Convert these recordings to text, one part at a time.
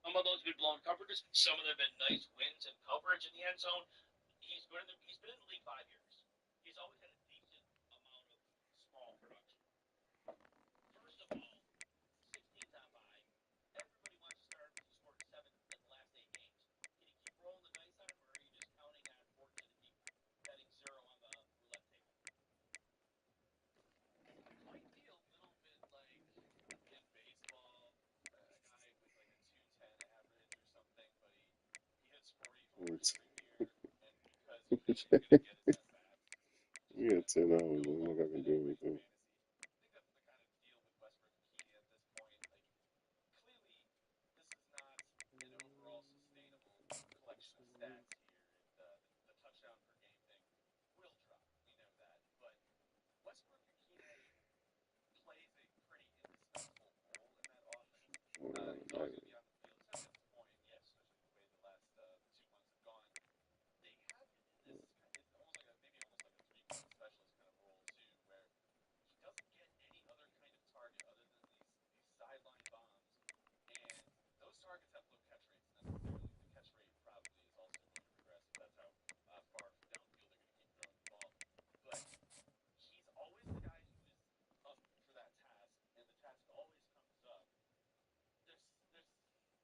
Some of those have been blown coverages. Some of them have been nice wins and coverage in the end zone. He's been in the league 5 years. He's always had a decent amount of small production. First of all, 16's on by. Everybody wants to start him because he scored 7 in the last 8 games. Can you keep rolling the dice on him, or are you just counting on fortune to keep betting zero on the roulette table? It might be a little bit like in baseball, a guy with like a 210 average or something, but he hits 40 homers every year, and because you know you're gonna get his at bats, you just You kind got of 10 hours. go I'm along like I with can it do anyway in anything. fantasy. I think that's the kind of deal with Westbrook and Keeney at this point. Like clearly, this is not an overall sustainable collection of stats here, and the touchdown per game thing will drop. We know that, but Westbrook Akine plays a pretty indispensable role in that offense. He's always going to be on the field, especially at this point. Yeah, especially the way the last 2 months have gone. They have him in this. It's almost like maybe almost like a three-point specialist kind of role too, where he doesn't get any other kind of target other than these sideline bombs, and those targets have low catch rates necessarily. The catch rate probably is also going to regress if that's how far downfield they're going to keep throwing the ball. But he's always the guy who is up for that task, and the task always comes up. There's there's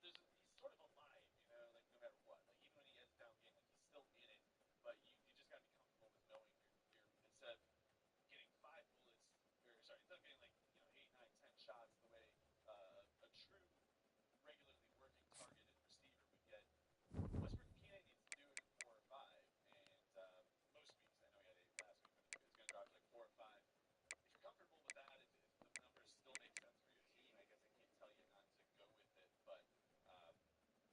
he's sort of alive, you know, like no matter what. Like even when he has a down game, like he's still in it. But you just got to be comfortable with knowing you're instead of getting 5 bullets, or sorry, instead of getting like 8, 9, 10 shots the way a true regularly working targeted receiver would get. Westbrook Akine needs to do it in 4 or 5, and most weeks. I know he had 8 last week, but it's going to drop to like 4 or 5. If you're comfortable with that, if the numbers still make sense for your team, I guess I can't tell you not to go with it. But um,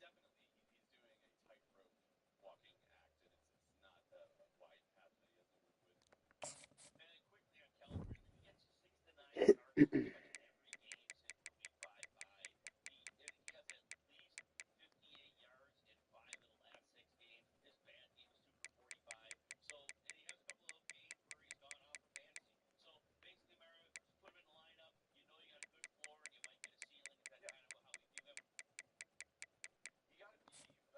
definitely he's doing a tightrope walking act, and it's not a wide path that he has to work with. And then quickly on Kellen Murray, he gets 6 to 9 targets pretty much in every game since the week 5 bye. He has at least 58 yards in 5 of the last 6 games. His bad game was 2 for 45. So, and he has a couple of games where he's gone off for fantasy. So basically, Mario, just put him in the lineup. You know you got a good floor, and you might get a ceiling. Is that Yeah, kind of how we view him? you got to be a little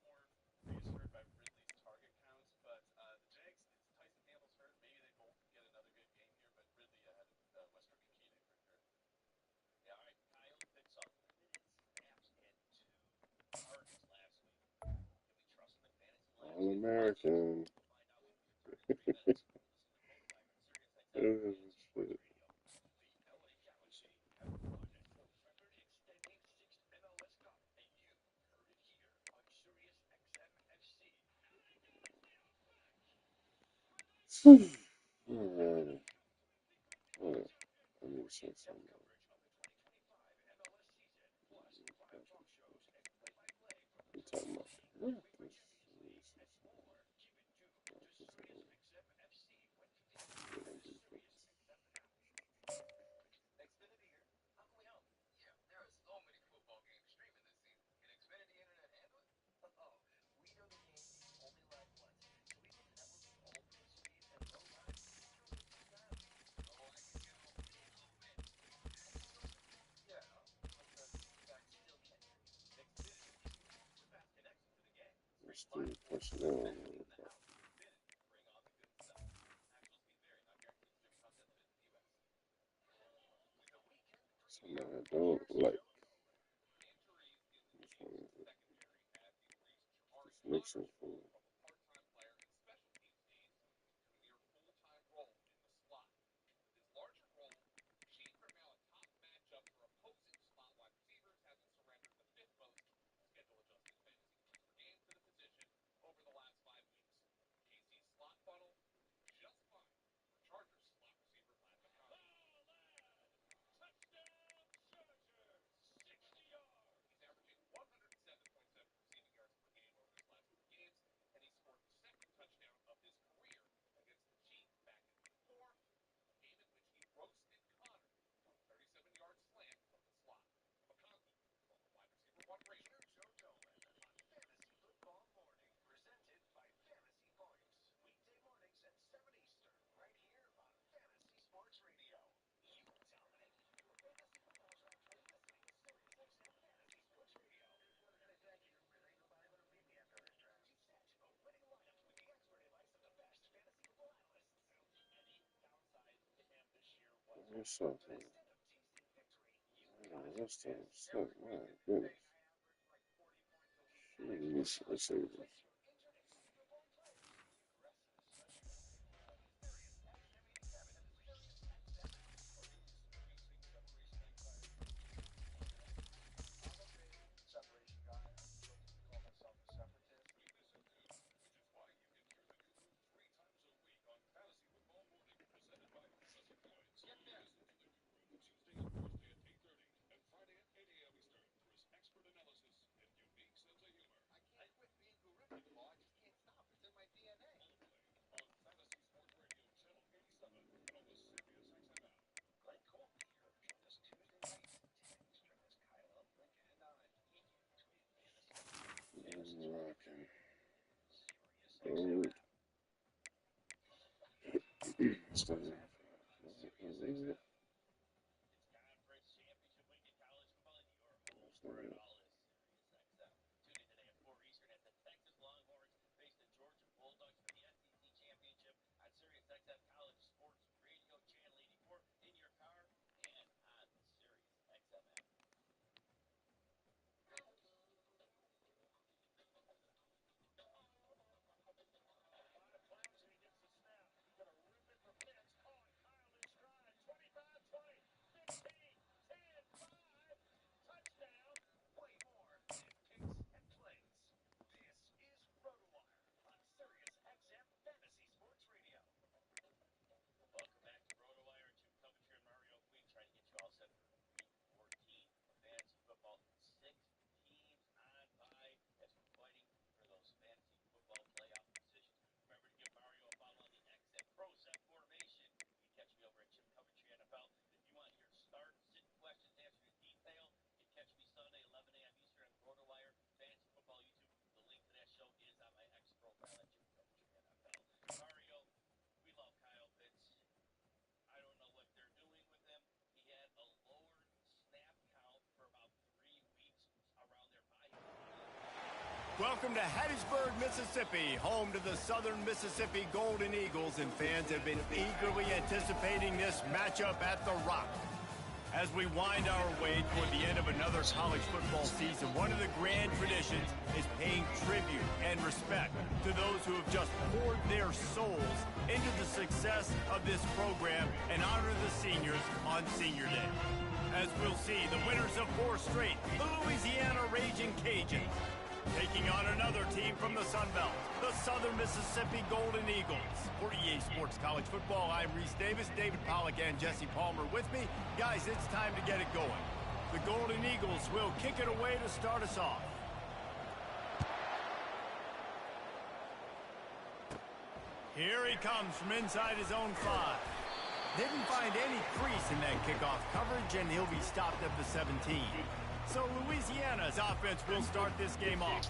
more reassured by Ridley's target counts, but the Jags, it's Tyson Campbell's hurt. Maybe they both get another good game here, but Ridley ahead of Westbrook and Keeney for sure. Yeah, all right. Kyle Pitts saw limited snaps and 2 targets last week. Can we trust him in fantasy All lineups? Let's American. find out when we return in 3 minutes. You're listening to Motorwire on Sirius XM Oh, Fantasy Sports shit. Radio. The LA Galaxy have won a 4th-record-extending 6th MLS Cup, and you heard it here on Sirius XM FC. Alright. Hold up. I need to say In-depth something. coverage of the 2025 MLS season, plus live talk shows and play-by-play from the I'm talking Premier about League, what UEFA this Champions League, is. and more. Keep it tuned to This Sirius XM FC when connected is to on the Sirius defense. XM app. Xfinity here. How can we help? Yeah, there are so many football games streaming this season. Can Xfinity Internet handle it? Oh, we know the game can only lag once, so we built a network with ultimate speed and low lag to make sure it's too fast. Oh, I can handle a little bit. Can you still hear me? Yeah, but the feedback still can't hear me. Xfinity TV, the fast connection to the game. Let's Stream do live the sports from personnel. anywhere from the house. Xfinity, bring on the good stuff. Actual speed vary, not guaranteed. Streaming content limited in the U.S. With a weekend Something preview, I don't here's like. Joe Kelly. Injuries in the Which one Chiefs' is it? secondary have increased. Jamari Just mixing Connor's for moved from a part-time player in special teams needs to a near full-time role in the slot. With his larger role, the Chiefs are now a top matchup for opposing slot wide receivers, having surrendered the fifth most schedule-adjusted fantasy points per game to the position over the last 5 weeks. KC's slot funnel, just fine for Chargers slot receiver Landon Collins. Touchdown, Chargers! 60 yards. He's averaging 107.7 receiving yards per game over his last 3 games, What's up, man? What's that? What's up? My goodness. Jeez, let's see this. Separation guy. I'm guilty to call myself a separatist. I can't quit being horrific, Paul. I just can't stop. It's in my DNA. Glenn Colby here. Join us Tuesday nights at 10 Eastern as Kyle Uplick and I take you between fantasy Rocking. Sirius XM. Stay. It's conference championship week in college football, and your home Stay. for it all is Sirius XM. Tune in today at 4 Eastern as the Texas Longhorns face the Georgia Bulldogs for the SEC championship on Sirius XM College Sports Radio Channel 84 in your car and on the Sirius XM app. Way more than picks and plays. This is RotoWire on Sirius XM Fantasy Sports Radio. Welcome back to RotoWire. Jim Coventry and Mario Queen trying to get you all set for Week 14 of fantasy football. 6 teams on bye as we're fighting for those fantasy football playoff positions. Remember to give Mario a follow on the X at Pro Set Formation. You can catch me over at Jim Coventry NFL. If you want your start, sit questions answered in detail, you can catch me Sunday, 11 a.m. Eastern on RotoWire Fantasy Football YouTube. The link to that show is on my X profile at Jim Coventry NFL. Mario, we love Kyle Pitts. I don't know what they're doing with him. He had a lowered snap count for about 3 weeks around their bye. Welcome to Hattiesburg, Mississippi, home to the Southern Mississippi Golden Eagles, and fans have been eagerly anticipating this matchup at the Rock. As we wind our way toward the end of another college football season, one of the grand traditions is paying tribute and respect to those who have just poured their souls into the success of this program and honor the seniors on Senior Day. As we'll see, the winners of 4 straight, the Louisiana Ragin CAJUNS, taking on another team from the Sun Belt, the Southern Mississippi Golden Eagles. For EA Sports College Football, I'm Reese Davis, David Pollack, and Jesse Palmer with me. Guys, it's time to get it going. The Golden Eagles will kick it away to start us off. Here he comes from inside his own 5. Didn't find any crease in that kickoff coverage, and he'll be stopped at the 17. So Louisiana's offense will start this game off.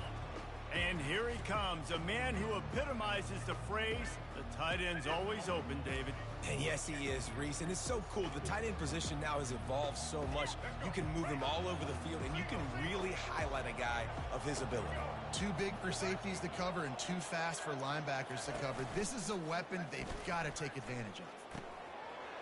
And here he comes, a man who epitomizes the phrase, the tight end's always open, David. And yes, he is, Reese, and it's so cool. The tight end position now has evolved so much. You can move him all over the field, and you can really highlight a guy of his ability. Too big for safeties to cover and too fast for linebackers to cover. This is a weapon they've got to take advantage of.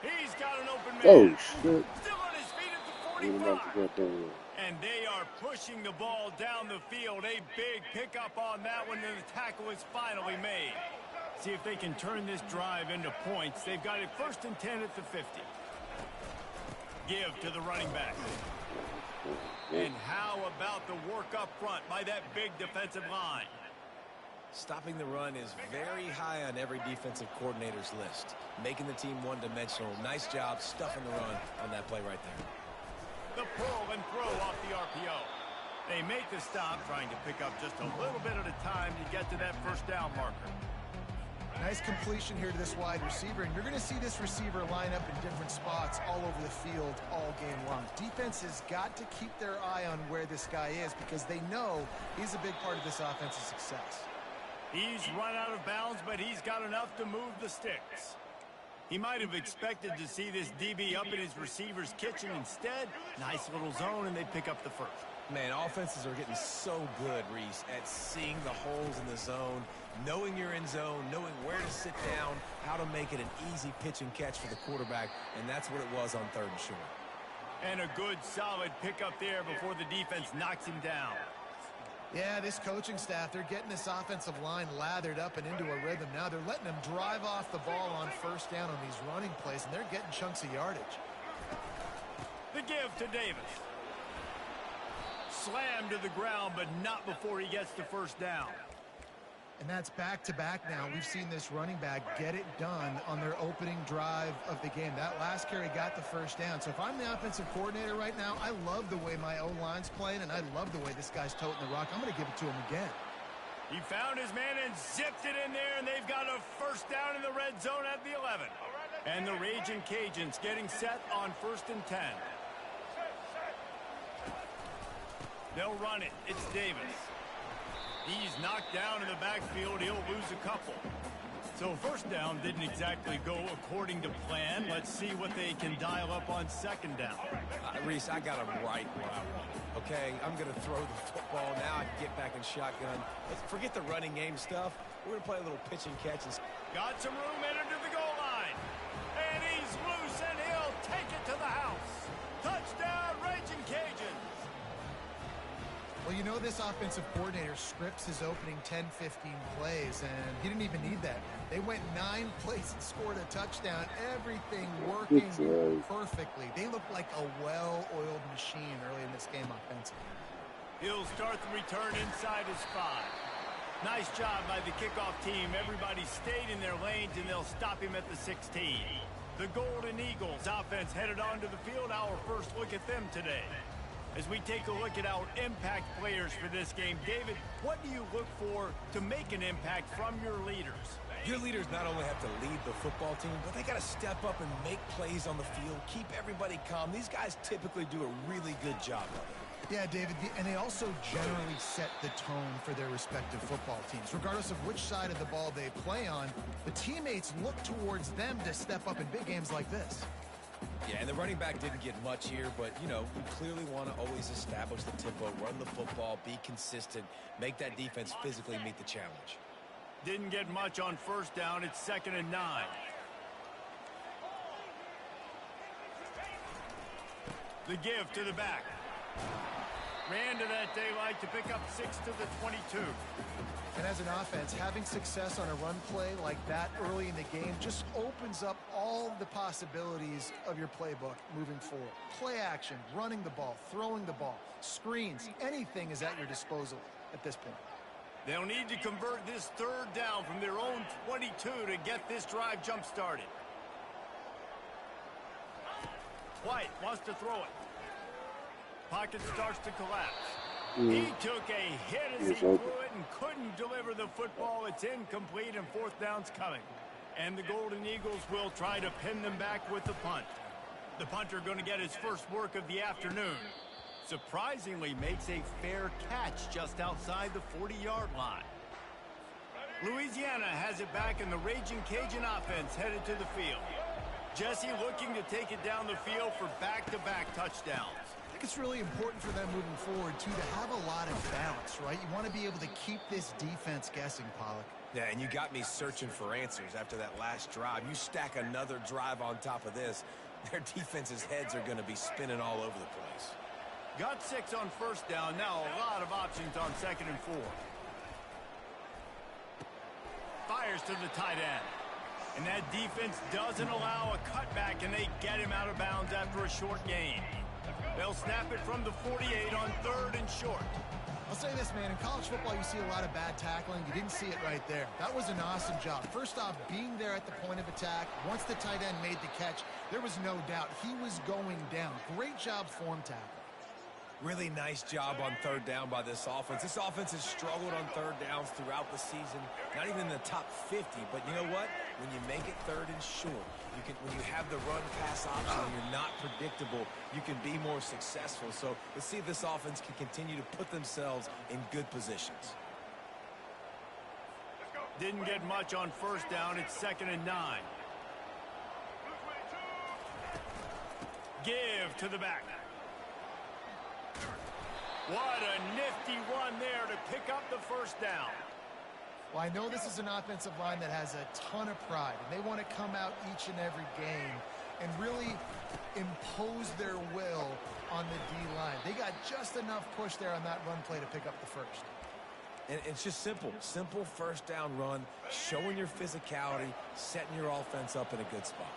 He's got an open man. Oh, shit. Still on his feet at the What about 45. to get there? And they are pushing the ball down the field. A big pickup on that one, and the tackle is finally made. See if they can turn this drive into points. They've got it 1st and 10 at the 50. Give to the running back. And how about the work up front by that big defensive line? Stopping the run is very high on every defensive coordinator's list. Making the team one-dimensional. Nice job stuffing the run on that play right there. The pull and throw off the RPO. They make the stop, trying to pick up just a little bit at a time to get to that 1st down marker. Nice completion here to this wide receiver, and you're going to see this receiver line up in different spots all over the field all game long. Defense has got to keep their eye on where this guy is because they know he's a big part of this offensive success. He's run out of bounds, but he's got enough to move the sticks. He might have expected to see this DB up in his receiver's kitchen. Instead, nice little zone, and they pick up the 1st. Man, offenses are getting so good, Reese, at seeing the holes in the zone, knowing you're in zone, knowing where to sit down, how to make it an easy pitch and catch for the quarterback, and that's what it was on 3rd and short. And a good, solid pickup there before the defense knocks him down. Yeah, this coaching staff, they're getting this offensive line lathered up and into a rhythm. Now they're letting them drive off the ball on 1st down on these running plays, and they're getting chunks of yardage. The give to Davis. Slammed to the ground, but not before he gets to 1st down. And that's back-to-back now. We've seen this running back get it done on their opening drive of the game. That last carry got the 1st down. So if I'm the offensive coordinator right now, I love the way my O-line's playing, and I love the way this guy's toting the rock. I'm going to give it to him again. He found his man and zipped it in there, and they've got a 1st down in the red zone at the 11. And the Ragin' Cajuns getting set on 1st and 10. They'll run it. It's Davis. He's knocked down in the backfield. He'll lose a couple. So 1st down didn't exactly go according to plan. Let's see what they can dial up on 2nd down. Reese, I got him right where I want him. Okay, I'm going to throw the football. Now I can get back in shotgun. Let's forget the running game stuff. We're going to play a little pitch and catch. Got some room in to the goal line. And he's loose, and he'll take it to the house. Touchdown, Ragin' Cajuns. Well, you know this offensive coordinator scripts his opening 10, 15 plays, and he didn't even need that. They went 9 plays and scored a touchdown. Everything working perfectly. They looked like a well-oiled machine early in this game offensively. He'll start the return inside his 5. Nice job by the kickoff team. Everybody stayed in their lanes, and they'll stop him at the 16. The Golden Eagles offense headed onto the field. Our first look at them today. As we take a look at our impact players for this game, David, what do you look for to make an impact from your leaders? Your leaders not only have to lead the football team, but they got to step up and make plays on the field, keep everybody calm. These guys typically do a really good job of it. Yeah, David, and they also generally set the tone for their respective football teams. Regardless of which side of the ball they play on, the teammates look towards them to step up in big games like this. Yeah, and the running back didn't get much here, but, you know, we clearly want to always establish the tempo, run the football, be consistent, make that defense physically meet the challenge. Didn't get much on 1st down. It's 2nd and 9. The give to the back. Ran to that daylight to pick up 6 to the 22. And as an offense, having success on a run play like that early in the game just opens up all the possibilities of your playbook moving forward. Play action, running the ball, throwing the ball, screens, anything is at your disposal at this point. They'll need to convert this 3rd down from their own 22 to get this drive jump-started. White wants to throw it. Pocket starts to collapse. He took a hit as he threw it and couldn't deliver the football. It's incomplete, and 4th down's coming. And the Golden Eagles will try to pin them back with the punt. The punter going to get his first work of the afternoon. Surprisingly makes a fair catch just outside the 40-yard line. Louisiana has it back, and the Ragin' Cajun offense headed to the field. Jesse looking to take it down the field for back-to-back touchdowns. I think it's really important for them moving forward, too, to have a lot of balance, right? You want to be able to keep this defense guessing, Pollock. Yeah, and you got me searching for answers after that last drive. You stack another drive on top of this, their defense's heads are going to be spinning all over the place. Got 6 on 1st down. Now a lot of options on 2nd and 4. Fires to the tight end. And that defense doesn't allow a cutback, and they get him out of bounds after a short gain. They'll snap it from the 48 on 3rd and short. I'll say this, man. In college football, you see a lot of bad tackling. You didn't see it right there. That was an awesome job. First off, being there at the point of attack. Once the tight end made the catch, there was no doubt he was going down. Great job form tackle. Really nice job on 3rd down by this offense. This offense has struggled on 3rd downs throughout the season. Not even in the top 50, but you know what? When you make it 3rd and short, when you have the run-pass option and you're not predictable, you can be more successful. So let's see if this offense can continue to put themselves in good positions. Didn't get much on 1st down. It's 2nd and 9. Give to the back. What a nifty run there to pick up the first down. Well, I know this is an offensive line that has a ton of pride, and they want to come out each and every game and really impose their will on the D-line. They got just enough push there on that run play to pick up the first. And it's just simple first down run, showing your physicality, setting your offense up in a good spot.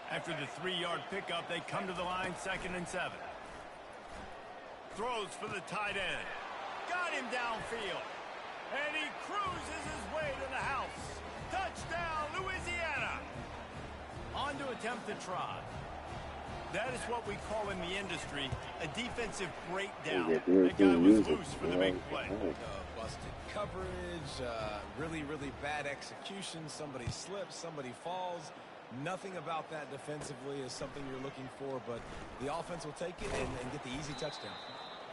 After the 3-yard pickup, they come to the line, 2nd and 7. Throws for the tight end. Got him downfield. And he cruises his way to the house. Touchdown, Louisiana. On to attempt the try. That is what we call in the industry a defensive breakdown. That guy was loose for the big play. Busted coverage, really bad execution. Somebody slips, somebody falls. Nothing about that defensively is something you're looking for, but the offense will take it and get the easy touchdown.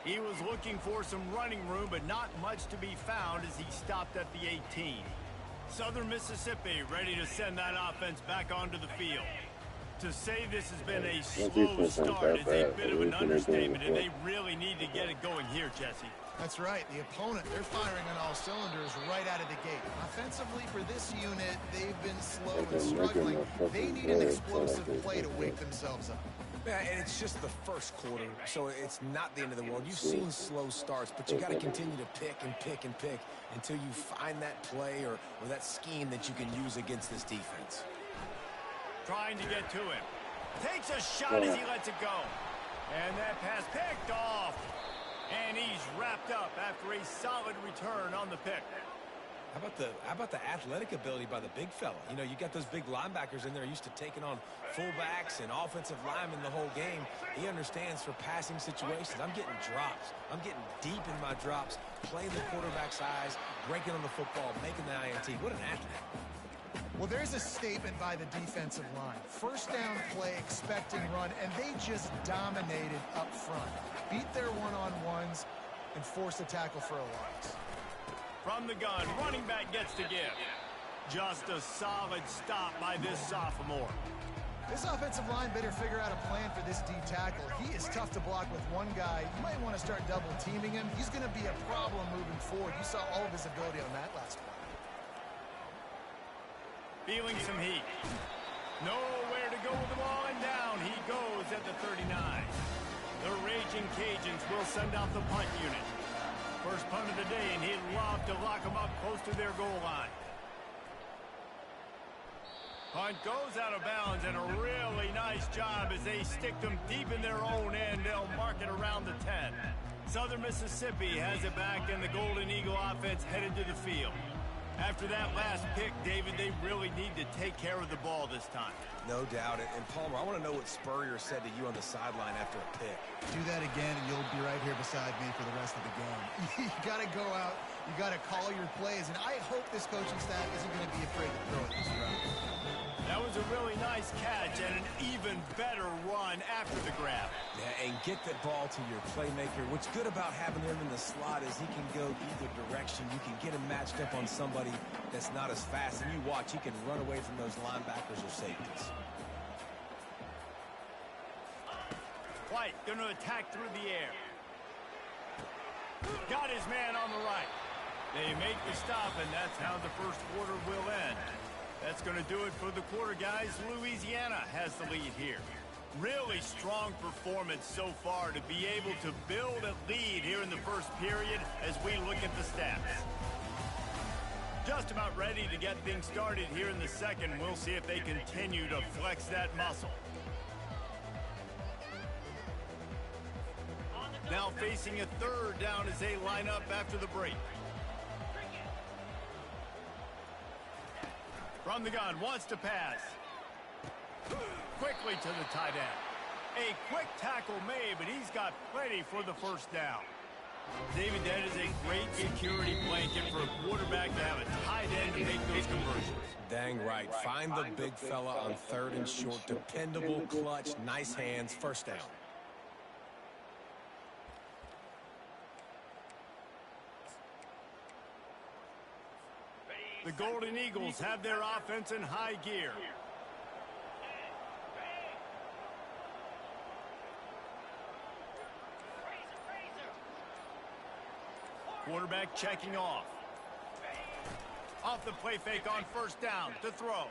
He was looking for some running room, but not much to be found as he stopped at the 18. Southern Mississippi ready to send that offense back onto the field. To say this has been a slow start is a bit of an understatement, and they really need to get it going here, Jesse. That's right. The opponent, they're firing on all cylinders right out of the gate. Offensively, for this unit, they've been slow and struggling. They need an explosive play to wake themselves up. Yeah, and it's just the first quarter, so it's not the end of the world. You've seen slow starts, but you got to continue to pick and pick and pick until you find that play or that scheme that you can use against this defense. Trying to get to him. Takes a shot as he lets it go. And that pass picked off. And he's wrapped up after a solid return on the pick. How about the athletic ability by the big fella? You know, you got those big linebackers in there used to taking on fullbacks and offensive linemen the whole game. He understands for passing situations. I'm getting drops. I'm getting deep in my drops, playing the quarterback's eyes, breaking on the football, making the INT. What an athlete. Well, there's a statement by the defensive line. First down play, expect and run, and they just dominated up front. Beat their one-on-ones and force a tackle for a loss. From the gun, running back gets to give. Just a solid stop by this sophomore. This offensive line better figure out a plan for this D tackle. He is tough to block with one guy. You might want to start double teaming him. He's going to be a problem moving forward. You saw all of his ability on that last play. Feeling some heat. Nowhere to go with the ball, and down he goes at the 39. The Ragin' Cajuns will send out the punt unit. First punt of the day, and he'd love to lock them up close to their goal line. Punt goes out of bounds, and a really nice job as they stick them deep in their own end. They'll mark it around the 10. Southern Mississippi has it back, and the Golden Eagle offense headed to the field. After that last pick, David, they really need to take care of the ball this time. No doubt. And Palmer, I want to know what Spurrier said to you on the sideline after a pick. Do that again, and you'll be right here beside me for the rest of the game. You got to go out. You got to call your plays, and I hope this coaching staff isn't going to be afraid to throw it this route. That was a really nice catch and an even better run after the grab. Yeah, and get that ball to your playmaker. What's good about having him in the slot is he can go either direction. You can get him matched up on somebody that's not as fast, and you watch, he can run away from those linebackers or safeties. White going to attack through the air. Got his man on the right. They make the stop, and that's how the first quarter will end. That's going to do it for the quarter, guys. Louisiana has the lead here. Really strong performance so far to be able to build a lead here in the first period as we look at the stats. Just about ready to get things started here in the second. We'll see if they continue to flex that muscle. Now facing a third down as they line up after the break. From the gun, wants to pass. Quickly to the tight end. A quick tackle made, but he's got plenty for the first down. David, that is a great security blanket for a quarterback to have a tight end to make those conversions. Dang right. Find the big fella on third and short. Dependable, clutch, nice hands, first down. The Golden Eagles have their offense in high gear. Quarterback checking off. Off the play fake on first down to throw.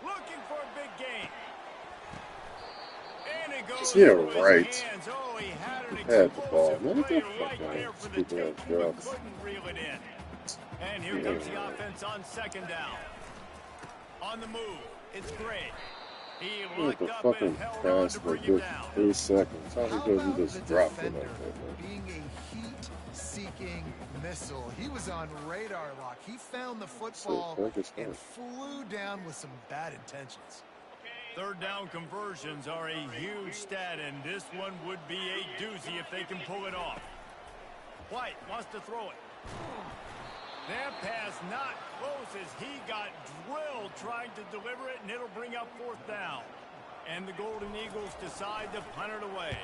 Looking for a big gain. And it goes Yeah, through his right. hands. Oh, he had an Had the ball. explosive Man, play get the right fuck there out. for the Stupid ass taking, but drops. couldn't reel it in. And here comes the offense on second down. On the move, it's Gray. He Look looked at the up and fucking held on pass to for bring him just down. 3 seconds. How How because about he the just dropped it defender like that, man? being a heat-seeking missile? He was on radar lock. He found the football and flew down with some bad intentions. Third down conversions are a huge stat, and this one would be a doozy if they can pull it off. White wants to throw it. That pass not close as he got drilled trying to deliver it, and it'll bring up fourth down. And the Golden Eagles decide to punt it away.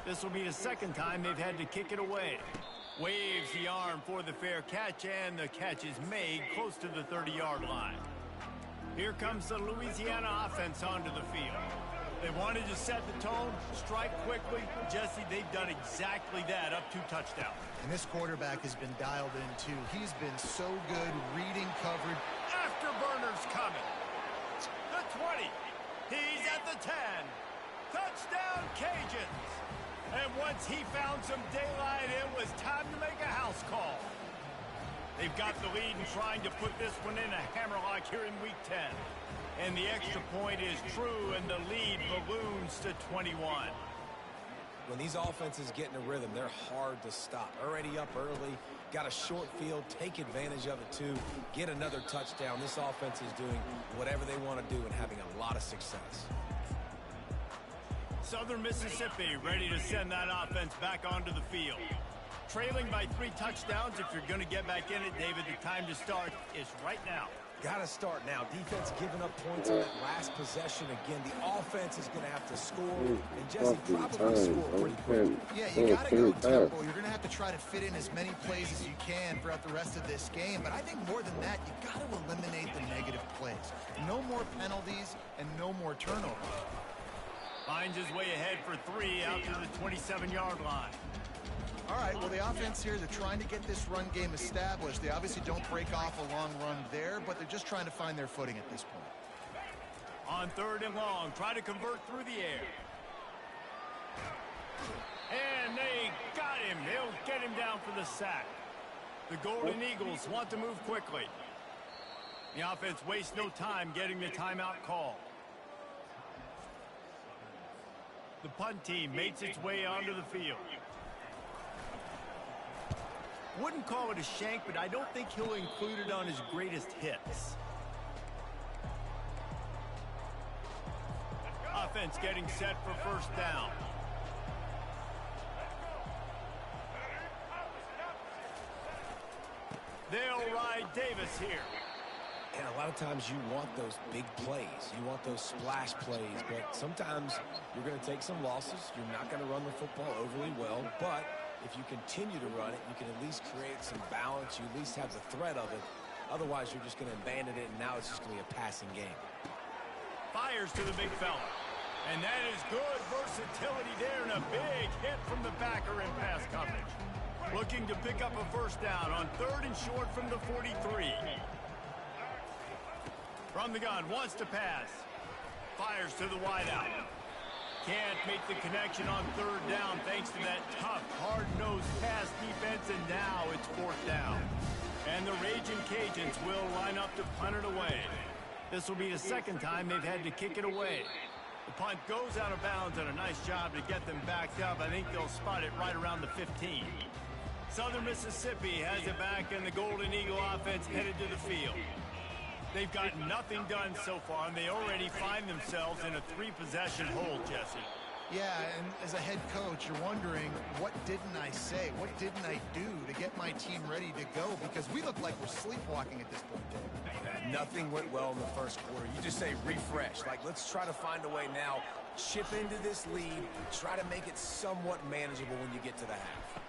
This will be the second time they've had to kick it away. Waves the arm for the fair catch, and the catch is made close to the 30-yard line. Here comes the Louisiana offense onto the field. They wanted to set the tone, strike quickly. Jesse, they've done exactly that, up 2 touchdowns. And this quarterback has been dialed in, too. He's been so good reading coverage. Afterburner's coming. The 20. He's at the 10. Touchdown, Cajuns. And once he found some daylight, it was time to make a house call. They've got the lead and trying to put this one in a hammerlock here in Week 10. And the extra point is true, and the lead balloons to 21. When these offenses get in a rhythm, they're hard to stop. Already up early, got a short field, take advantage of it too, get another touchdown. This offense is doing whatever they want to do and having a lot of success. Southern Mississippi ready to send that offense back onto the field. Trailing by 3 touchdowns. If you're going to get back in it, David, the time to start is right now. Got to start now. Defense giving up points on that last possession. Again, the offense is going to have to score. And Jesse probably score pretty quick. Yeah, you got to go tempo. You're going to have to try to fit in as many plays as you can throughout the rest of this game. But I think more than that, you got to eliminate the negative plays. No more penalties and no more turnovers. Finds his way ahead for 3 out to the 27-yard line. All right, well, the offense here, they're trying to get this run game established. They obviously don't break off a long run there, but they're just trying to find their footing at this point. On 3rd and long, try to convert through the air. And they got him. They'll get him down for the sack. The Golden Eagles want to move quickly. The offense wastes no time getting the timeout call. The punt team makes its way onto the field. Wouldn't call it a shank, but I don't think he'll include it on his greatest hits. Offense getting set for first down. They'll ride Davis here. And a lot of times you want those big plays. You want those splash plays. But sometimes you're going to take some losses. You're not going to run the football overly well. But if you continue to run it, you can at least create some balance. You at least have the threat of it. Otherwise, you're just going to abandon it, and now it's just going to be a passing game. Fires to the big fella. And that is good versatility there, and a big hit from the backer in pass coverage. Looking to pick up a first down on 3rd and short from the 43. From the gun, wants to pass. Fires to the wideout. Can't make the connection on 3rd down thanks to that tough, hard-nosed pass defense, and now it's 4th down. And the Ragin' Cajuns will line up to punt it away. This will be the second time they've had to kick it away. The punt goes out of bounds, and a nice job to get them backed up. I think they'll spot it right around the 15. Southern Mississippi has it back, and the Golden Eagle offense headed to the field. They've got nothing done so far, and they already find themselves in a 3-possession hole, Jesse. Yeah, and as a head coach, you're wondering, what didn't I say? What didn't I do to get my team ready to go? Because we look like we're sleepwalking at this point, Dave. Nothing went well in the first quarter. You just say refresh. Like, let's try to find a way now. Chip into this lead. Try to make it somewhat manageable when you get to the half.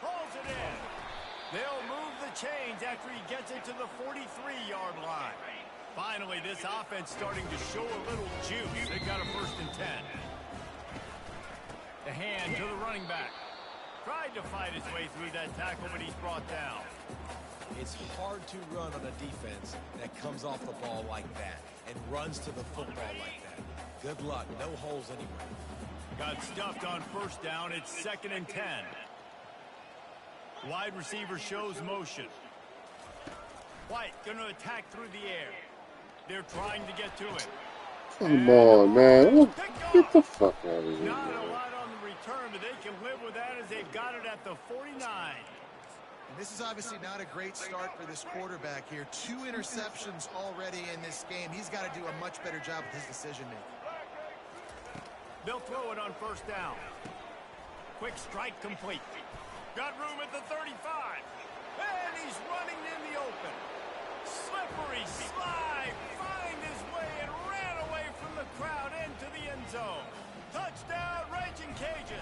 Pulls it in. They'll move the chains after he gets it to the 43-yard line. Finally, this offense starting to show a little juice. They got a 1st and 10. The hand to the running back. Tried to fight his way through that tackle, but he's brought down. It's hard to run on a defense that comes off the ball like that and runs to the football like that. Good luck. No holes anywhere. Got stuffed on first down. It's 2nd and 10. Wide receiver shows motion. White going to attack through the air. They're trying to get to him. Come on, man. Get the fuck out of here. Not Man. a lot on the return, but they can live with that as they've got it at the 49. And this is obviously not a great start for this quarterback here. 2 interceptions already in this game. He's got to do a much better job with his decision-making. They'll throw it on first down. Quick strike complete. Got room at the 35. And he's running in the open. Slippery slide. Find his way and ran away from the crowd into the end zone. Touchdown, Ragin CAJUNS.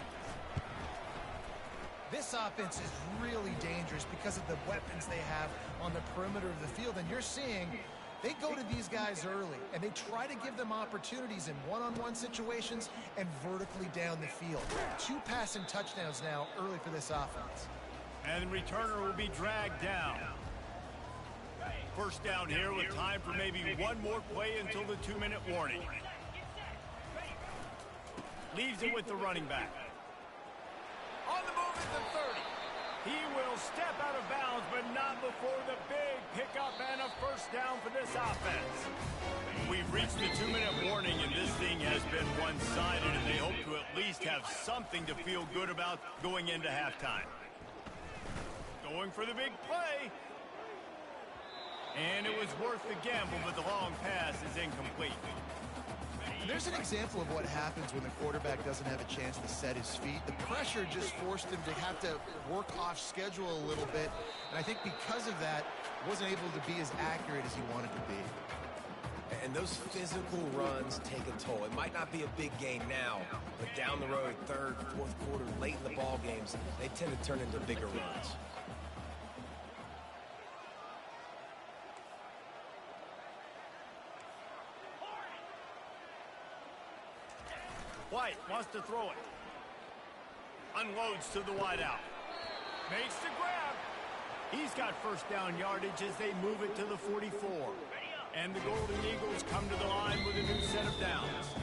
This offense is really dangerous because of the weapons they have on the perimeter of the field. And you're seeing they go to these guys early, and they try to give them opportunities in one-on-one situations and vertically down the field. 2 passing touchdowns now early for this offense. And the returner will be dragged down. First down here with time for maybe one more play until the 2-minute warning. Leaves it with the running back. On the move at the 30. He will step out of bounds, but not before the big pickup and a first down for this offense. We've reached the 2-minute warning, and this thing has been one-sided, and they hope to at least have something to feel good about going into halftime. Going for the big play. And it was worth the gamble, but the long pass is incomplete. And there's an example of what happens when the quarterback doesn't have a chance to set his feet. The pressure just forced him to have to work off schedule a little bit. And I think because of that, wasn't able to be as accurate as he wanted to be. And those physical runs take a toll. It might not be a big game now, but down the road, 3rd, 4th quarter, late in the ball games, they tend to turn into bigger runs. White wants to throw it. Unloads to the wideout. Makes the grab. He's got first down yardage as they move it to the 44. And the Golden Eagles come to the line with a new set of downs.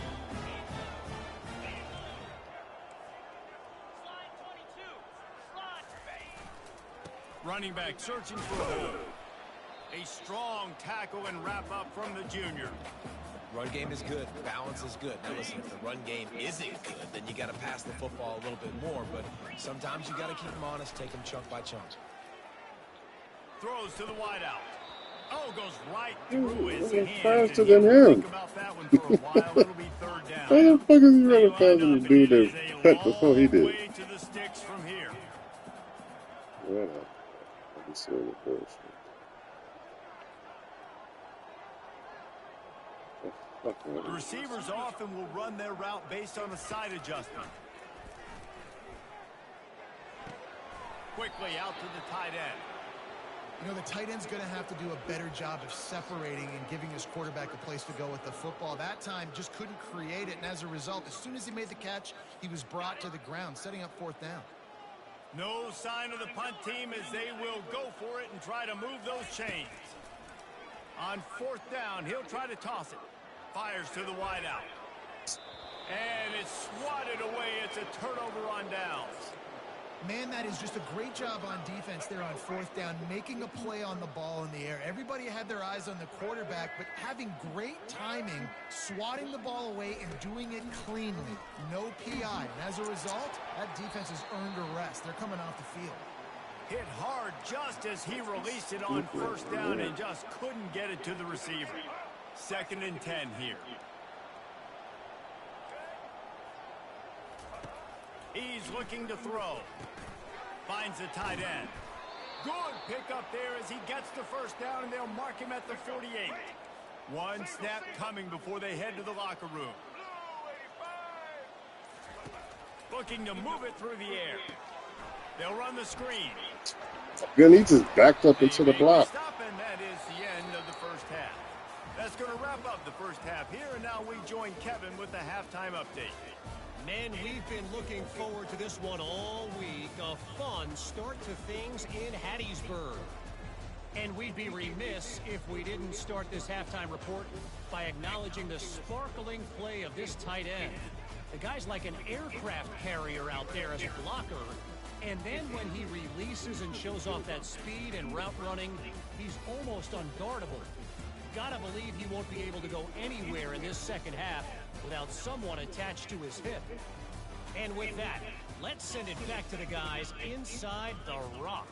Running back searching for a hole. A strong tackle and wrap up from the junior. Run game is good. Balance is good. Now listen, if the run game isn't good, then you got to pass the football a little bit more. But sometimes you got to keep them honest, take them chunk by chunk. Throws to the wideout. Oh, goes right through his hands. Faster than him. Think about that one for a while. It'll be 3rd down. How the fuck is he running faster than the dude that before he did? Way to the sticks from here. What up? Let me see the bullshit. The receivers often will run their route based on a side adjustment. Quickly out to the tight end. You know, the tight end's going to have to do a better job of separating and giving his quarterback a place to go with the football. That time just couldn't create it, and as a result, as soon as he made the catch, he was brought to the ground, setting up 4th down. No sign of the punt team as they will go for it and try to move those chains. On 4th down, he'll try to toss it. Fires to the wideout. And it's swatted away. It's a turnover on downs. Man, that is just a great job on defense there on 4th down, making a play on the ball in the air. Everybody had their eyes on the quarterback, but having great timing, swatting the ball away and doing it cleanly. No PI. And as a result, that defense has earned a rest. They're coming off the field. Hit hard just as he released it on 1st down and just couldn't get it to the receiver. 2nd and 10 here. He's looking to throw. Finds the tight end. Good pickup there as he gets the 1st down, and they'll mark him at the 48. One snap coming before they head to the locker room. Looking to move it through the air. They'll run the screen. Then he just backed up into the block. Stop, and that is the end of the 1st half. That's going to wrap up the 1st half here, and now we join Kevin with the halftime update. Men, we've been looking forward to this one all week. A fun start to things in Hattiesburg. And we'd be remiss if we didn't start this halftime report by acknowledging the sparkling play of this tight end. The guy's like an aircraft carrier out there as a blocker. And then when he releases and shows off that speed and route running, he's almost unguardable. Gotta believe he won't be able to go anywhere in this second half without someone attached to his hip. And with that, let's send it back to the guys inside the Rock.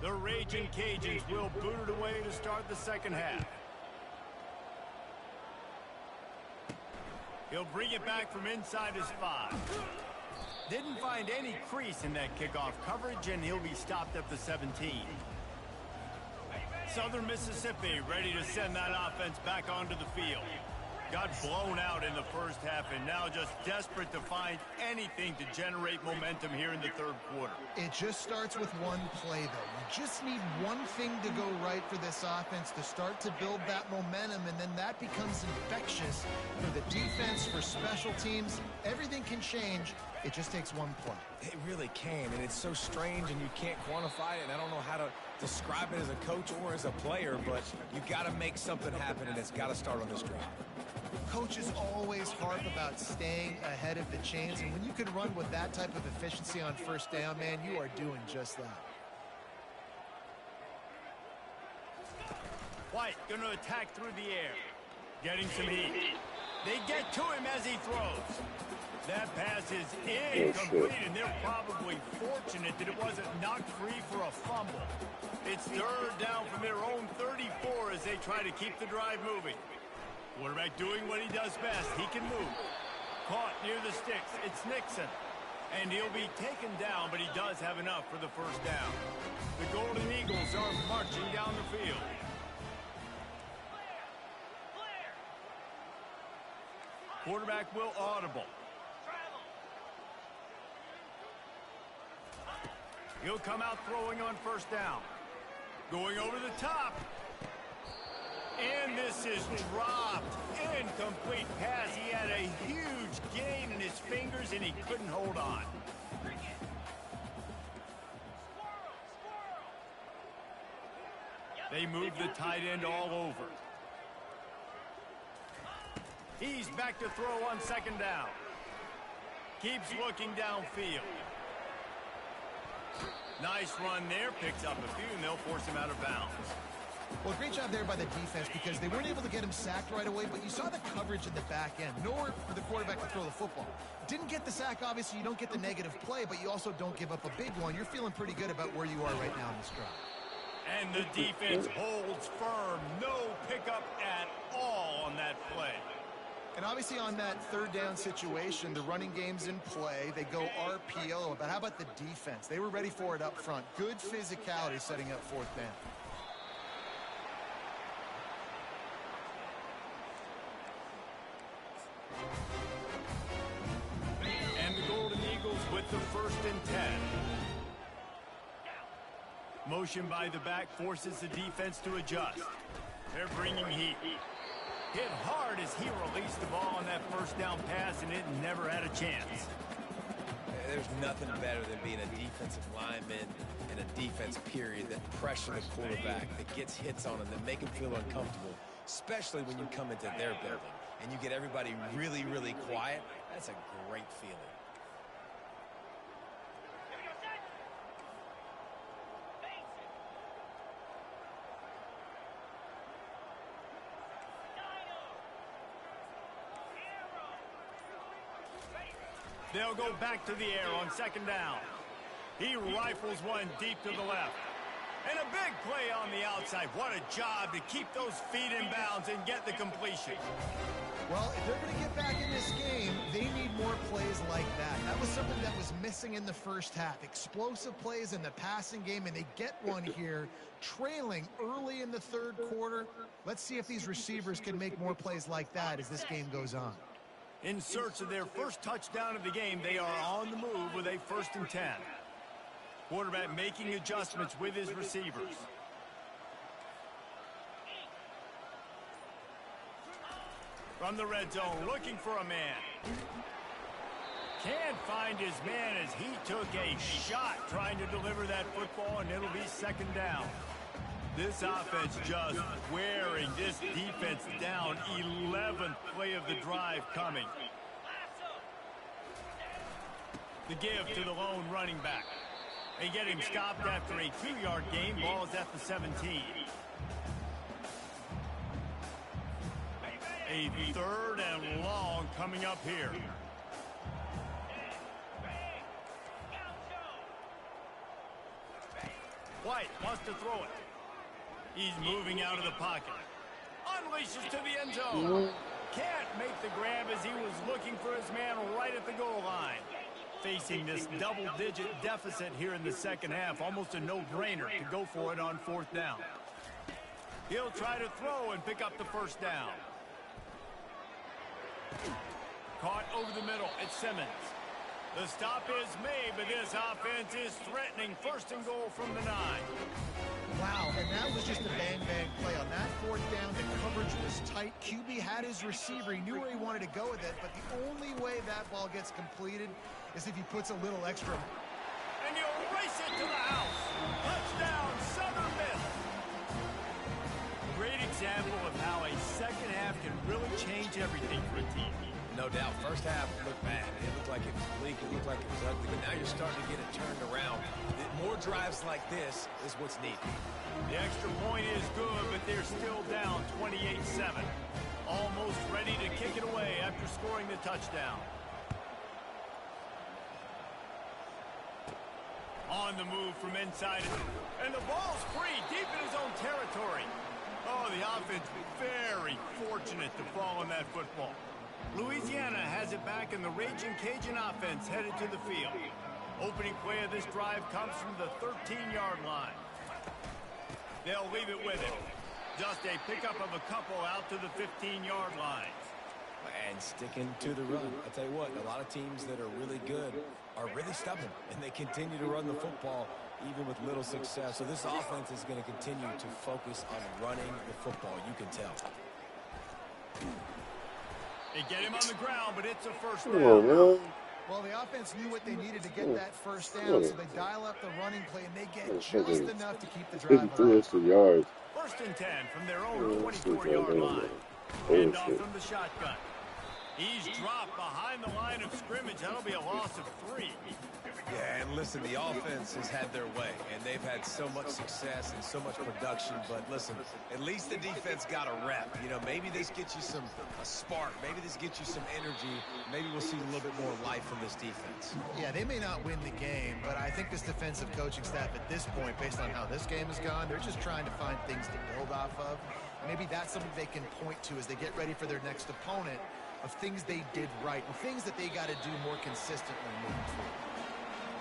The Ragin' Cajuns will boot it away to start the second half. He'll bring it back from inside his 5. Didn't find any crease in that kickoff coverage, and he'll be stopped at the 17. Southern Mississippi ready to send that offense back onto the field. Got blown out in the first half and now just desperate to find anything to generate momentum here in the third quarter. It just starts with one play, though. You just need one thing to go right for this offense to start to build that momentum, and then that becomes infectious for the defense, for special teams. Everything can change. It just takes one play. It really can, and it's so strange, and you can't quantify it, and I don't know how to describe it as a coach or as a player, but you got to make something happen, and it's got to start on this drive. Coaches always harp about staying ahead of the chains, and when you can run with that type of efficiency on first down, man, you are doing just that. White going to attack through the air. Getting some heat. They get to him as he throws. That pass is incomplete, and they're probably fortunate that it wasn't knocked free for a fumble. It's third down from their own 34 as they try to keep the drive moving. Quarterback doing what he does best. He can move. Caught near the sticks. It's Nixon. And he'll be taken down, but he does have enough for the first down. The Golden Eagles are marching down the field. Quarterback will audible. He'll come out throwing on first down. Going over the top. And this is dropped. Incomplete pass. He had a huge gain in his fingers, and he couldn't hold on. They move the tight end all over. He's back to throw on second down. Keeps looking downfield. Nice run there. Picks up a few, and they'll force him out of bounds. Well, great job there by the defense because they weren't able to get him sacked right away, but you saw the coverage in the back end. Nowhere for the quarterback to throw the football. Didn't get the sack, obviously. You don't get the negative play, but you also don't give up a big one. You're feeling pretty good about where you are right now in this drive. And the defense holds firm. No pickup at all on that play. And obviously on that third down situation, the running game's in play. They go RPO, but how about the defense? They were ready for it up front. Good physicality setting up fourth down. And the Golden Eagles with the 1st and 10. Motion by the back forces the defense to adjust. They're bringing heat. Hit hard as he released the ball on that first down pass, and it never had a chance. There's nothing better than being a defensive lineman and a defense period that pressure the quarterback, that gets hits on him, that make him feel uncomfortable, especially when you come into their building and you get everybody really, really quiet. That's a great feeling. They'll go back to the air on second down. He rifles one deep to the left. And a big play on the outside. What a job to keep those feet in bounds and get the completion. Well, if they're going to get back in this game, they need more plays like that. That was something that was missing in the first half. Explosive plays in the passing game, and they get one here, trailing early in the third quarter. Let's see if these receivers can make more plays like that as this game goes on. In search of their first touchdown of the game, they are on the move with a 1st and 10. Quarterback making adjustments with his receivers. From the red zone, looking for a man. Can't find his man as he took a shot trying to deliver that football, and it'll be second down. This offense just wearing this defense down. 11th play of the drive coming. The give to the lone running back. They get him stopped after a 2-yard gain. Ball is at the 17. A 3rd and long coming up here. White wants to throw it. He's moving out of the pocket. Unleashes to the end zone. Can't make the grab as he was looking for his man right at the goal line. Facing this double-digit deficit here in the second half, almost a no-brainer to go for it on 4th down. He'll try to throw and pick up the first down. Caught over the middle. It's Simmons. The stop is made, but this offense is threatening. 1st and goal from the 9. Wow, and that was just a bang-bang play. On that 4th down, the coverage was tight. QB had his receiver. He knew where he wanted to go with it, but the only way that ball gets completed is if he puts a little extra. And you'll race it to the house. Touchdown, Southern Miss. Great example of how a second half can really change everything for a team. No doubt. First half looked bad. It looked like it was bleak. It looked like it was ugly. But now you're starting to get it turned around. More drives like this is what's needed. The extra point is good, but they're still down 28-7. Almost ready to kick it away after scoring the touchdown. On the move from inside. And the ball's free deep in his own territory. Oh, the offense very fortunate to fall on that football. Louisiana has it back, and the Ragin Cajun offense headed to the field. Opening play of this drive comes from the 13-yard line. They'll leave it with him. Just a pickup of a couple out to the 15-yard line. And sticking to the run. I'll tell you what, a lot of teams that are really good are really stubborn, and they continue to run the football even with little success. So this offense is going to continue to focus on running the football. You can tell. They get him on the ground, but it's a first down. Well, the offense knew what they needed to get that first down, so they dial up the running play, and they get just enough to keep the drive alive. 1st and 10 from their own 24-yard line. And off from the shotgun. He's dropped behind the line of scrimmage. That'll be a loss of 3. Yeah, and listen, the offense has had their way, and they've had so much success and so much production. But listen, at least the defense got a rep. You know, maybe this gets you a spark. Maybe this gets you some energy. Maybe we'll see a little bit more life from this defense. Yeah, they may not win the game, but I think this defensive coaching staff at this point, based on how this game has gone, they're just trying to find things to build off of. Maybe that's something they can point to as they get ready for their next opponent, of things they did right and things that they got to do more consistently moving forward.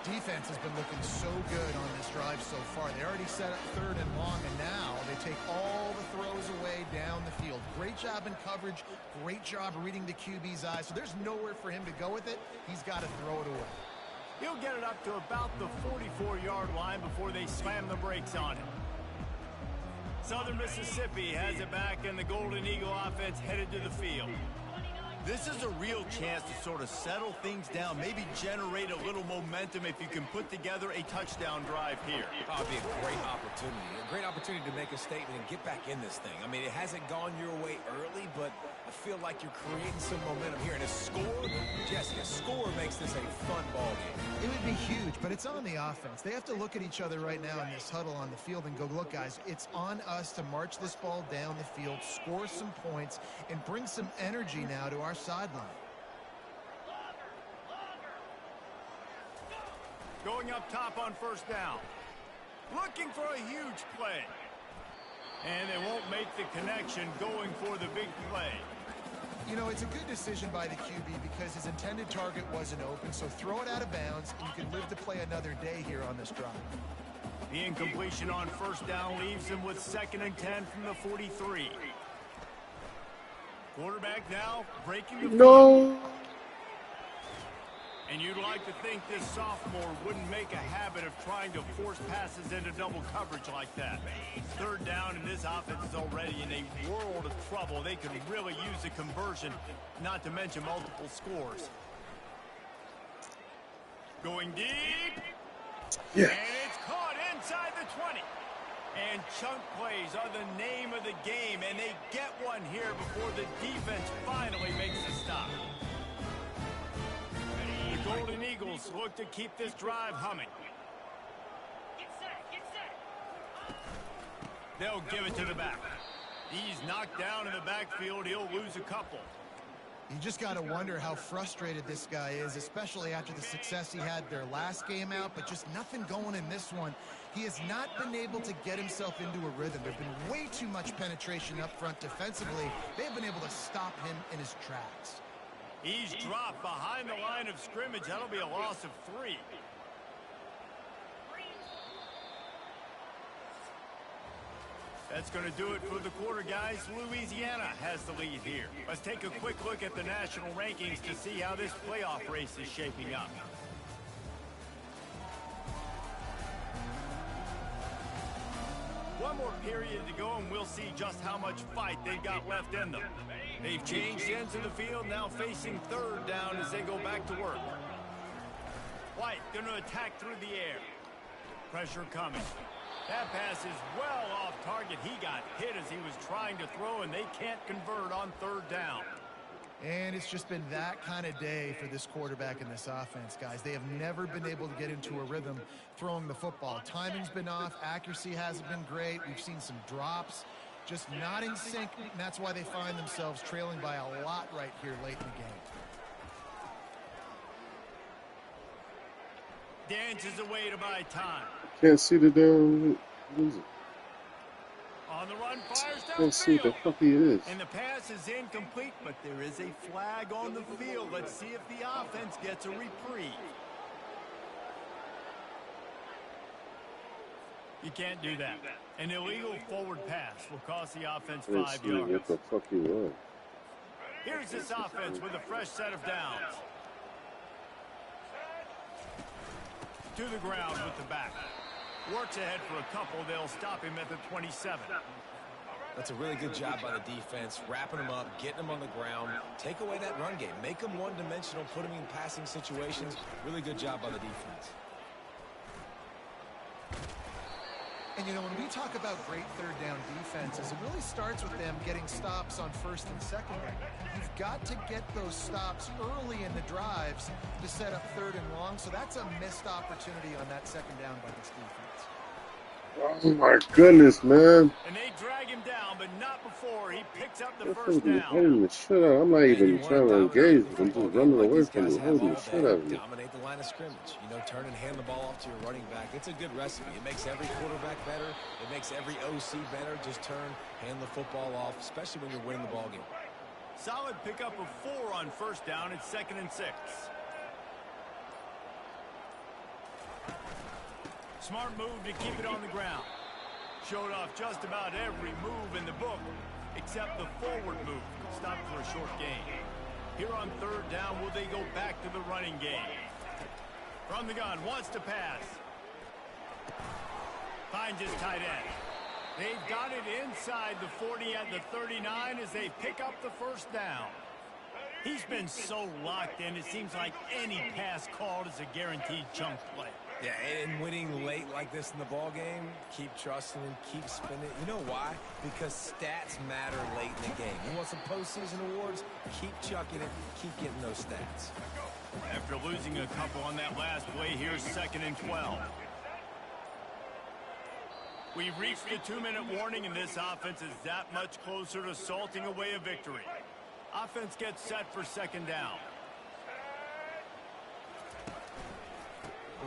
Defense has been looking so good on this drive so far. They already set up 3rd and long, and now they take all the throws away down the field. Great job in coverage. Great job reading the QB's eyes. So there's nowhere for him to go with it. He's got to throw it away. He'll get it up to about the 44-yard line before they slam the brakes on him. Southern Mississippi has it back, and the Golden Eagle offense headed to the field. This is a real chance to sort of settle things down, maybe generate a little momentum if you can put together a touchdown drive here. Probably a great opportunity to make a statement and get back in this thing. I mean, it hasn't gone your way early, but I feel like you're creating some momentum here. And a score, Jesse, a score makes this a fun ball game. It would be huge, but it's on the offense. They have to look at each other right now in this huddle on the field and go, look, guys, it's on us to march this ball down the field, score some points, and bring some energy now to our sideline. Going up top on 1st down. Looking for a huge play. And they won't make the connection going for the big play. You know, it's a good decision by the QB because his intended target wasn't open, so throw it out of bounds, and you can live to play another day here on this drive. The incompletion on 1st down leaves him with 2nd and 10 from the 43. Quarterback now breaking the field. And you'd like to think this sophomore wouldn't make a habit of trying to force passes into double coverage like that. Third down, and this offense is already in a world of trouble. They could really use a conversion, not to mention multiple scores. Going deep. Yeah. And it's caught inside the 20. And chunk plays are the name of the game, and they get one here before the defense finally makes a stop. The Golden Eagles look to keep this drive humming. Get set. They'll give it to the back. He's knocked down in the backfield. He'll lose a couple. You just got to wonder how frustrated this guy is, especially after the success he had their last game out, but just nothing going in this one. He has not been able to get himself into a rhythm. There's been way too much penetration up front defensively. They've been able to stop him in his tracks. He's dropped behind the line of scrimmage. That'll be a loss of 3. That's going to do it for the quarter, guys. Louisiana has the lead here. Let's take a quick look at the national rankings to see how this playoff race is shaping up. One more period to go, and we'll see just how much fight they've got left in them. They've changed ends of the field, now facing third down as they go back to work. White going to attack through the air. Pressure coming. That pass is well off target. He got hit as he was trying to throw, and they can't convert on third down. And it's just been that kind of day for this quarterback and this offense, guys. They have never been able to get into a rhythm throwing the football. Timing's been off. Accuracy hasn't been great. We've seen some drops. Just not in sync, and that's why they find themselves trailing by a lot right here late in the game. Dances away to buy time. Can't see the damn. What is it? On the run, fires Can't see what the downfield. fuck he is. And the pass is incomplete, but there is a flag on the field. Let's see if the offense gets a reprieve. You can't do that. An illegal forward pass will cost the offense Can't 5 see what yards. the fuck he was. Here's this offense with a fresh set of downs. To the ground with the back. Works ahead for a couple. They'll stop him at the 27. That's a really good job by the defense, wrapping them up, getting them on the ground. Take away that run game. Make them one-dimensional, put them in passing situations. Really good job by the defense. And, you know, when we talk about great third down defenses, it really starts with them getting stops on first and second down. You've got to get those stops early in the drives to set up third and long, so that's a missed opportunity on that second down by this defense. Oh my goodness, man. And they drag him down, but not before he picks up the They're first fucking down. holding the shit out. I'm not even trying to engage with them. Just running away from me. Holding the shit out of me. Dominate the line of scrimmage. You know, turn and hand the ball off to your running back. It's a good recipe. It makes every quarterback better. It makes every OC better. Just turn, hand the football off, especially when you're winning the ball game. Solid pickup of 4 on first down. It's 2nd and 6. Smart move to keep it on the ground. Showed off just about every move in the book, except the forward move. Stopped for a short gain. Here on third down, will they go back to the running game? From the gun, wants to pass. Finds his tight end. They've got it inside the 40 at the 39 as they pick up the first down. He's been so locked in, it seems like any pass called is a guaranteed chunk play. Yeah, and winning late like this in the ball game, keep trusting him, keep spinning. You know why? Because stats matter late in the game. You want some postseason awards? Keep chucking it, keep getting those stats. After losing a couple on that last play, here's 2nd and 12. We've reached the 2-minute warning, and this offense is that much closer to salting away a victory. Offense gets set for 2nd down.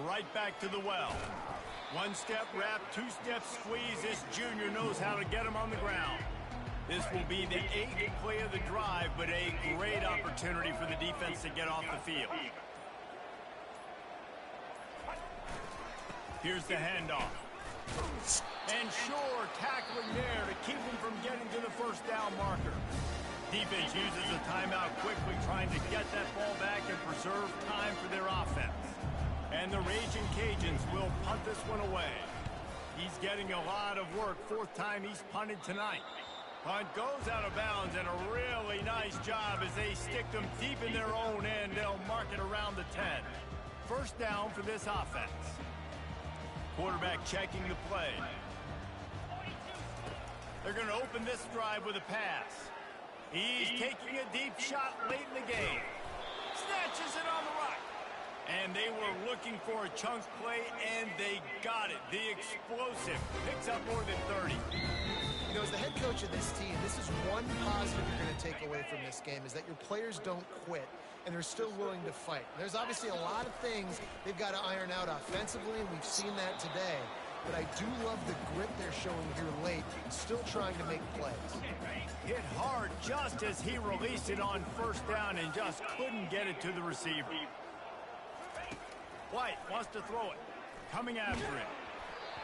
Right back to the well. 1-step wrap, 2-step squeeze. This junior knows how to get him on the ground. This will be the 8th play of the drive, but a great opportunity for the defense to get off the field. Here's the handoff. And sure, tackling there to keep him from getting to the first down marker. Defense uses a timeout quickly, trying to get that ball back and preserve time for their offense. And the Ragin' Cajuns will punt this one away. He's getting a lot of work. Fourth time he's punted tonight. Punt goes out of bounds, and a really nice job as they stick them deep in their own end. They'll mark it around the 10. First down for this offense. Quarterback checking the play. They're going to open this drive with a pass. He's taking a deep shot late in the game. Snatches it on the right. And they were looking for a chunk play, and they got it. The explosive picks up more than 30. You know, as the head coach of this team, this is one positive you're going to take away from this game, is that your players don't quit, and they're still willing to fight. There's obviously a lot of things they've got to iron out offensively, and we've seen that today. But I do love the grit they're showing here late, still trying to make plays. Hit hard just as he released it on first down and just couldn't get it to the receiver. White wants to throw it. Coming after it.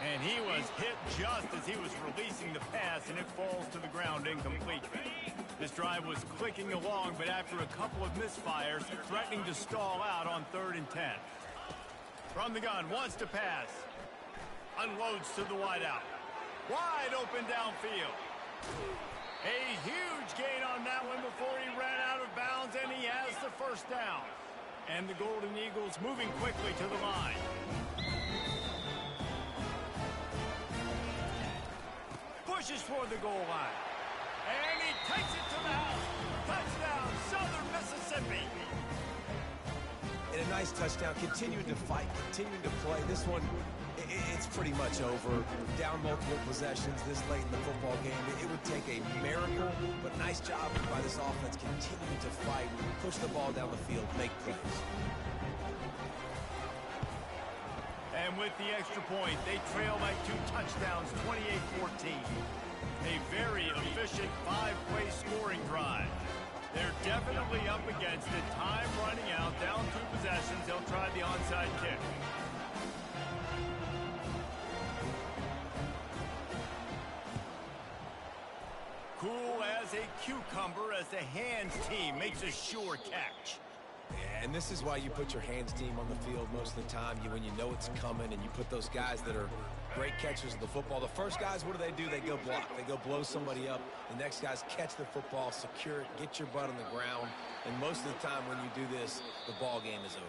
And he was hit just as he was releasing the pass, and it falls to the ground incomplete. This drive was clicking along, but after a couple of misfires, threatening to stall out on 3rd and 10. From the gun, wants to pass. Unloads to the wideout. Wide open downfield. A huge gain on that one before he ran out of bounds, and he has the first down. And the Golden Eagles moving quickly to the line. Pushes for the goal line. And he takes it to the house. Touchdown, Southern Mississippi. And a nice touchdown. Continuing to fight, continuing to play. This one, it's pretty much over. Down multiple possessions this late in the football game. It would take a miracle, but nice job by this offense continuing to fight, push the ball down the field, make plays. And with the extra point, they trail by 2 touchdowns, 28-14. A very efficient 5-play scoring drive. They're definitely up against it. Time running out, down 2 possessions. They'll try the onside kick. Cool as a cucumber as the hands team makes a sure catch. Yeah, and this is why you put your hands team on the field most of the time. When you know it's coming, and you put those guys that are great catchers of the football. The first guys, what do? They go block. They go blow somebody up. The next guys catch the football, secure it, get your butt on the ground. And most of the time when you do this, the ball game is over.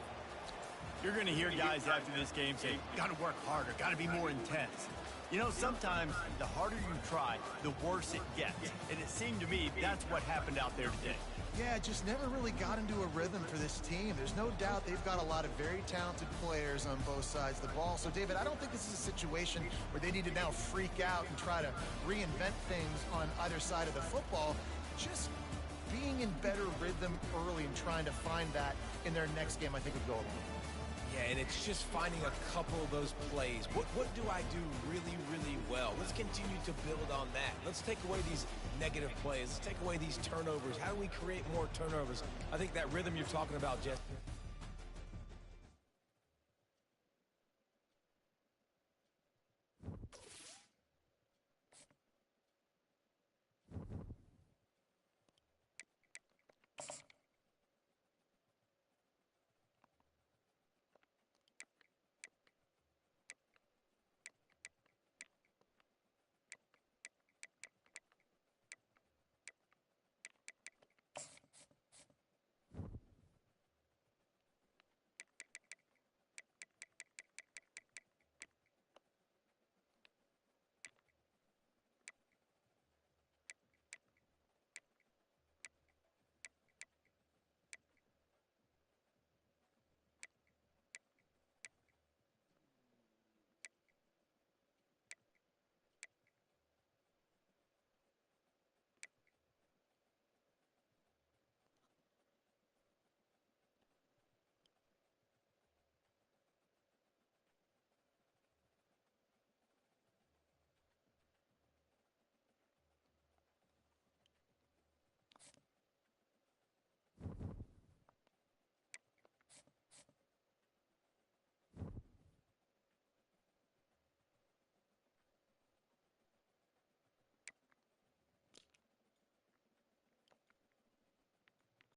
You're going to hear guys after this game say, got to work harder, got to be more intense. You know, sometimes the harder you try, the worse it gets. And it seemed to me that's what happened out there today. Yeah, just never really got into a rhythm for this team. There's no doubt they've got a lot of very talented players on both sides of the ball. So, David, I don't think this is a situation where they need to now freak out and try to reinvent things on either side of the football. Just being in better rhythm early and trying to find that in their next game, I think would go a long way. Yeah, and it's just finding a couple of those plays. What do I do really, really well? Let's continue to build on that. Let's take away these negative plays. Let's take away these turnovers. How do we create more turnovers? I think that rhythm you're talking about, Jess.